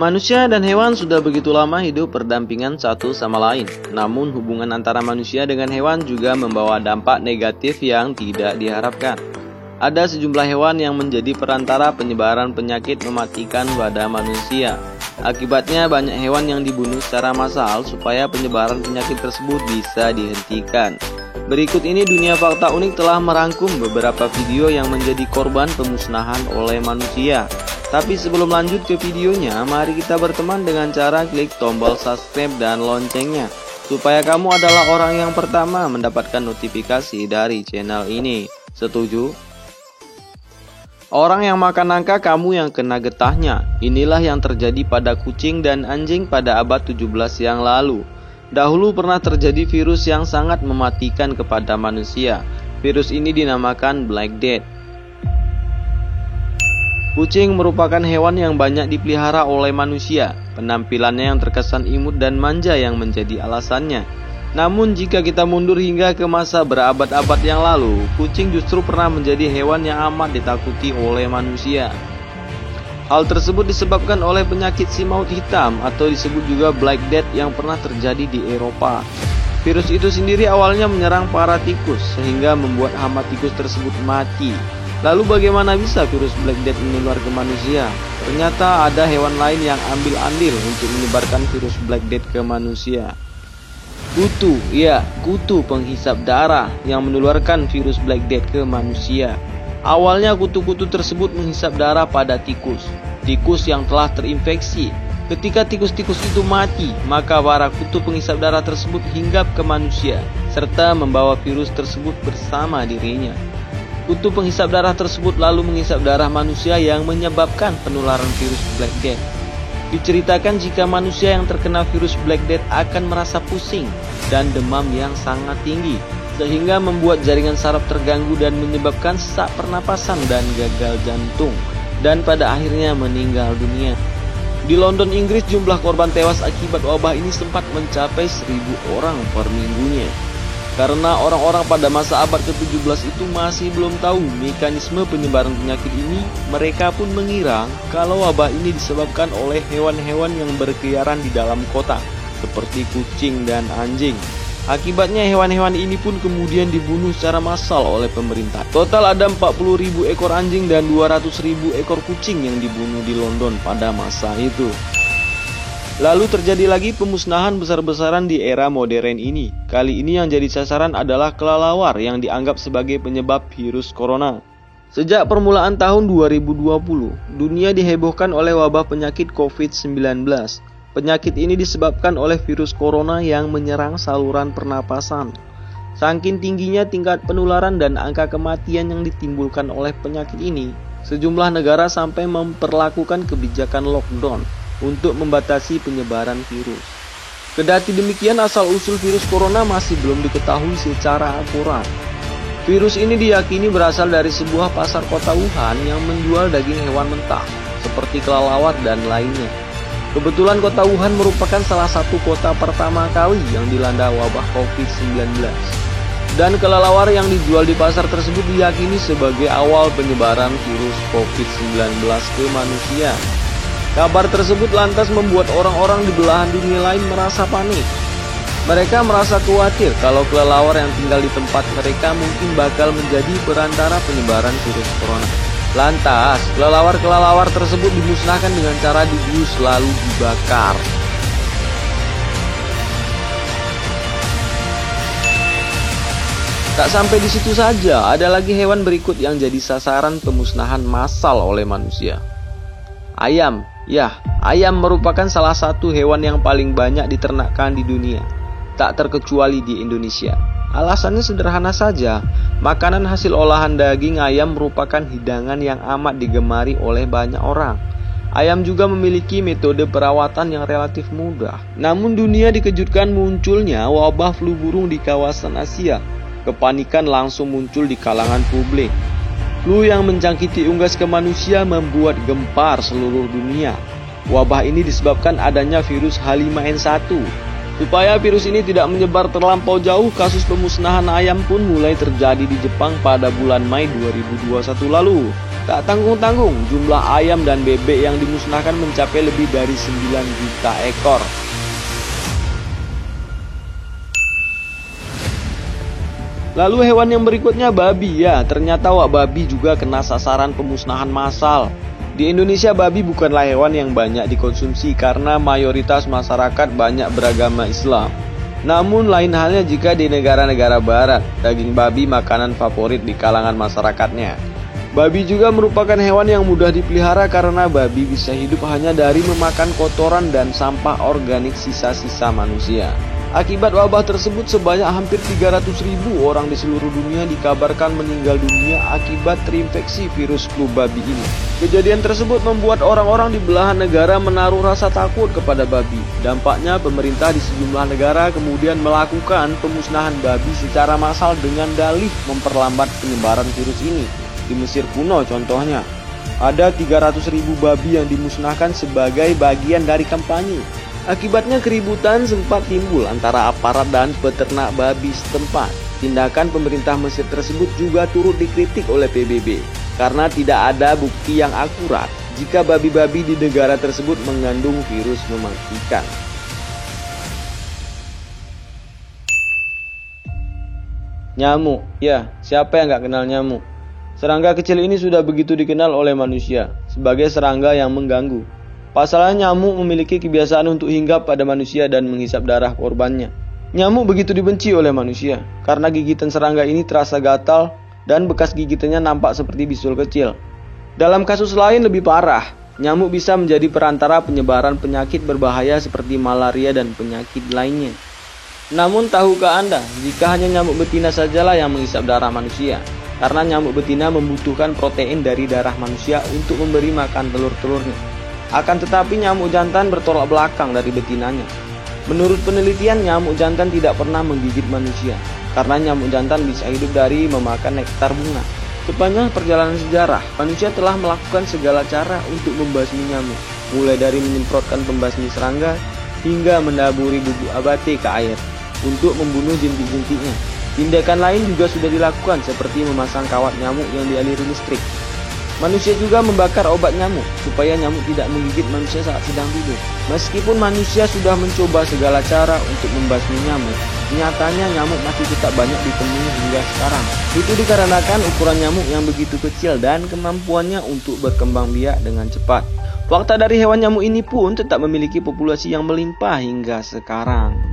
Manusia dan hewan sudah begitu lama hidup berdampingan satu sama lain. Namun hubungan antara manusia dengan hewan juga membawa dampak negatif yang tidak diharapkan. Ada sejumlah hewan yang menjadi perantara penyebaran penyakit mematikan pada manusia. Akibatnya banyak hewan yang dibunuh secara massal supaya penyebaran penyakit tersebut bisa dihentikan. Berikut ini Dunia Fakta Unik telah merangkum beberapa video yang menjadi korban pemusnahan oleh manusia. Tapi sebelum lanjut ke videonya, mari kita berteman dengan cara klik tombol subscribe dan loncengnya, supaya kamu adalah orang yang pertama mendapatkan notifikasi dari channel ini. Setuju? Orang yang makan nangka, kamu yang kena getahnya. Inilah yang terjadi pada kucing dan anjing pada abad 17 yang lalu. Dahulu pernah terjadi virus yang sangat mematikan kepada manusia. Virus ini dinamakan Black Death. Kucing merupakan hewan yang banyak dipelihara oleh manusia. Penampilannya yang terkesan imut dan manja yang menjadi alasannya. Namun jika kita mundur hingga ke masa berabad-abad yang lalu, kucing justru pernah menjadi hewan yang amat ditakuti oleh manusia. Hal tersebut disebabkan oleh penyakit si maut hitam atau disebut juga Black Death yang pernah terjadi di Eropa. Virus itu sendiri awalnya menyerang para tikus sehingga membuat hama tikus tersebut mati. Lalu bagaimana bisa virus Black Death menular ke manusia? Ternyata ada hewan lain yang ambil andil untuk menyebarkan virus Black Death ke manusia. Kutu, ya, kutu penghisap darah yang menularkan virus Black Death ke manusia. Awalnya kutu-kutu tersebut menghisap darah pada tikus yang telah terinfeksi. Ketika tikus-tikus itu mati, maka para kutu penghisap darah tersebut hinggap ke manusia serta membawa virus tersebut bersama dirinya. Kutu penghisap darah tersebut lalu menghisap darah manusia yang menyebabkan penularan virus Black Death. Diceritakan jika manusia yang terkena virus Black Death akan merasa pusing dan demam yang sangat tinggi, sehingga membuat jaringan saraf terganggu dan menyebabkan sesak pernapasan dan gagal jantung, dan pada akhirnya meninggal dunia. Di London, Inggris, jumlah korban tewas akibat wabah ini sempat mencapai 1.000 orang per minggunya. Karena orang-orang pada masa abad ke-17 itu masih belum tahu mekanisme penyebaran penyakit ini, mereka pun mengira kalau wabah ini disebabkan oleh hewan-hewan yang berkeliaran di dalam kota, seperti kucing dan anjing. Akibatnya hewan-hewan ini pun kemudian dibunuh secara massal oleh pemerintah. Total ada 40.000 ekor anjing dan 200.000 ekor kucing yang dibunuh di London pada masa itu. Lalu terjadi lagi pemusnahan besar-besaran di era modern ini. Kali ini yang jadi sasaran adalah kelelawar yang dianggap sebagai penyebab virus corona. Sejak permulaan tahun 2020, dunia dihebohkan oleh wabah penyakit COVID-19. Penyakit ini disebabkan oleh virus corona yang menyerang saluran pernapasan. Saking tingginya tingkat penularan dan angka kematian yang ditimbulkan oleh penyakit ini, sejumlah negara sampai memperlakukan kebijakan lockdown untuk membatasi penyebaran virus. Kendati demikian, asal-usul virus corona masih belum diketahui secara akurat. Virus ini diyakini berasal dari sebuah pasar kota Wuhan yang menjual daging hewan mentah, seperti kelelawar dan lainnya. Kebetulan kota Wuhan merupakan salah satu kota pertama kali yang dilanda wabah COVID-19. Dan kelelawar yang dijual di pasar tersebut diyakini sebagai awal penyebaran virus COVID-19 ke manusia. Kabar tersebut lantas membuat orang-orang di belahan dunia lain merasa panik. Mereka merasa khawatir kalau kelelawar yang tinggal di tempat mereka mungkin bakal menjadi perantara penyebaran virus corona. Lantas, kelelawar-kelelawar tersebut dimusnahkan dengan cara dibius lalu dibakar. Tak sampai di situ saja, ada lagi hewan berikut yang jadi sasaran pemusnahan massal oleh manusia. Ayam. Ya, ayam merupakan salah satu hewan yang paling banyak diternakkan di dunia, tak terkecuali di Indonesia. Alasannya sederhana saja, makanan hasil olahan daging ayam merupakan hidangan yang amat digemari oleh banyak orang. Ayam juga memiliki metode perawatan yang relatif mudah. Namun dunia dikejutkan munculnya wabah flu burung di kawasan Asia. Kepanikan langsung muncul di kalangan publik. Flu yang menjangkiti unggas ke manusia membuat gempar seluruh dunia. Wabah ini disebabkan adanya virus H5N1. Supaya virus ini tidak menyebar terlampau jauh, kasus pemusnahan ayam pun mulai terjadi di Jepang pada bulan Mei 2021 lalu. Tak tanggung-tanggung, jumlah ayam dan bebek yang dimusnahkan mencapai lebih dari 9 juta ekor. Lalu hewan yang berikutnya babi. Ya, ternyata babi juga kena sasaran pemusnahan massal. Di Indonesia babi bukanlah hewan yang banyak dikonsumsi karena mayoritas masyarakat banyak beragama Islam. Namun lain halnya jika di negara-negara barat, daging babi makanan favorit di kalangan masyarakatnya. Babi juga merupakan hewan yang mudah dipelihara karena babi bisa hidup hanya dari memakan kotoran dan sampah organik sisa-sisa manusia. Akibat wabah tersebut sebanyak hampir 300.000 orang di seluruh dunia dikabarkan meninggal dunia akibat terinfeksi virus flu babi ini. Kejadian tersebut membuat orang-orang di belahan negara menaruh rasa takut kepada babi. Dampaknya pemerintah di sejumlah negara kemudian melakukan pemusnahan babi secara massal dengan dalih memperlambat penyebaran virus ini. Di Mesir kuno contohnya, ada 300.000 babi yang dimusnahkan sebagai bagian dari kampanye. Akibatnya keributan sempat timbul antara aparat dan peternak babi setempat. Tindakan pemerintah Mesir tersebut juga turut dikritik oleh PBB karena tidak ada bukti yang akurat jika babi-babi di negara tersebut mengandung virus mematikan. Nyamuk, ya, siapa yang gak kenal nyamuk? Serangga kecil ini sudah begitu dikenal oleh manusia sebagai serangga yang mengganggu. Pasalnya nyamuk memiliki kebiasaan untuk hinggap pada manusia dan menghisap darah korbannya. Nyamuk begitu dibenci oleh manusia karena gigitan serangga ini terasa gatal dan bekas gigitannya nampak seperti bisul kecil. Dalam kasus lain lebih parah, nyamuk bisa menjadi perantara penyebaran penyakit berbahaya seperti malaria dan penyakit lainnya. Namun tahukah Anda jika hanya nyamuk betina sajalah yang menghisap darah manusia? Karena nyamuk betina membutuhkan protein dari darah manusia untuk memberi makan telur-telurnya. Akan tetapi nyamuk jantan bertolak belakang dari betinanya. Menurut penelitian, nyamuk jantan tidak pernah menggigit manusia karena nyamuk jantan bisa hidup dari memakan nektar bunga. Sepanjang perjalanan sejarah, manusia telah melakukan segala cara untuk membasmi nyamuk, mulai dari menyemprotkan pembasmi serangga hingga menaburi bubuk abate ke air untuk membunuh jentik-jentiknya. Tindakan lain juga sudah dilakukan seperti memasang kawat nyamuk yang dialiri listrik. Manusia juga membakar obat nyamuk supaya nyamuk tidak menggigit manusia saat sedang tidur. Meskipun manusia sudah mencoba segala cara untuk membasmi nyamuk, nyatanya nyamuk masih tetap banyak ditemui hingga sekarang. Itu dikarenakan ukuran nyamuk yang begitu kecil dan kemampuannya untuk berkembang biak dengan cepat. Fakta dari hewan nyamuk ini pun tetap memiliki populasi yang melimpah hingga sekarang.